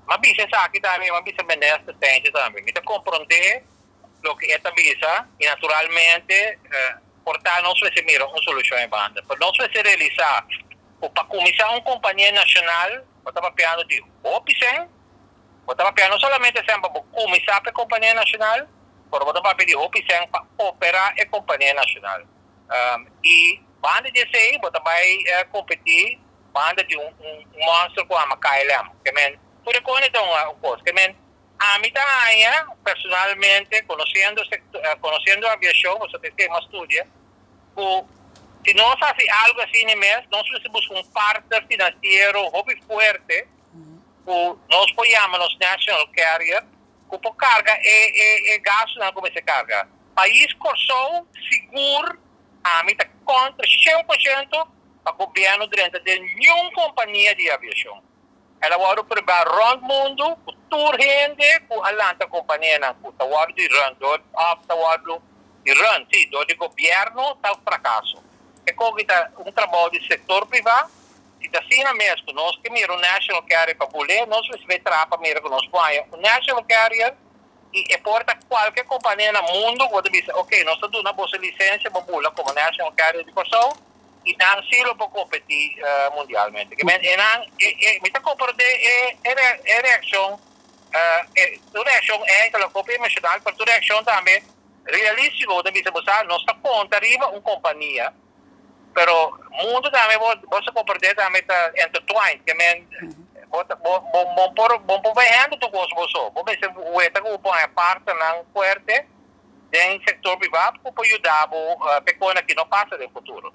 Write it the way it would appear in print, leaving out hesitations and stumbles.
mabisa sa akin também, mabisa vender assistência também. Kita compreender lo que esta visa e naturalmente portar não se mira uma solução em banda. Para não se realizar, para começar uma companhia nacional, você está piano de opção, você está piano somente sempre para começar a companhia nacional, mas você está pedir opção para operar a companhia nacional. E banda de sei, você vai competir banda de monstro com a KLM, que men, por reconhecer uma coisa, que men, a mim também, personalmente, conhecendo a aviação, você tem uma estudia, se nós fazemos algo assim mesmo, nós precisamos um partner financeiro hobby forte, nós apoiamos os national carrier, que por carga e gasto não como se carga. País corso seguro, a mim está contra 100% para o governo dentro de nenhuma companhia de aviação. Ela vai provar round mundo, com tour rende, com a lanta companhia na puta, o de run, o de run, sim, do governo está fracasso. É como está trabalho de setor privado, se está assim mesmo, nós que mira o national carrier para bolear, nós precisamos trapa mira que nós põe o national carrier e porta qualquer companhia no mundo, pode dizer, ok, nós estamos dando uma licença para bolear como national carrier de pessoa, e não silo para competir mundialmente. Me está compreendendo a reação, é que a companhia nacional, mas a reação também realística, deve ser usada, nós está contra arriba uma companhia, pero o mundo também você compreender também está intertwined, que men, bom vendo tu gosto você, bom ver se o eta que põe parte não forte, em setor privado para ajudar a pequena que não passa no futuro.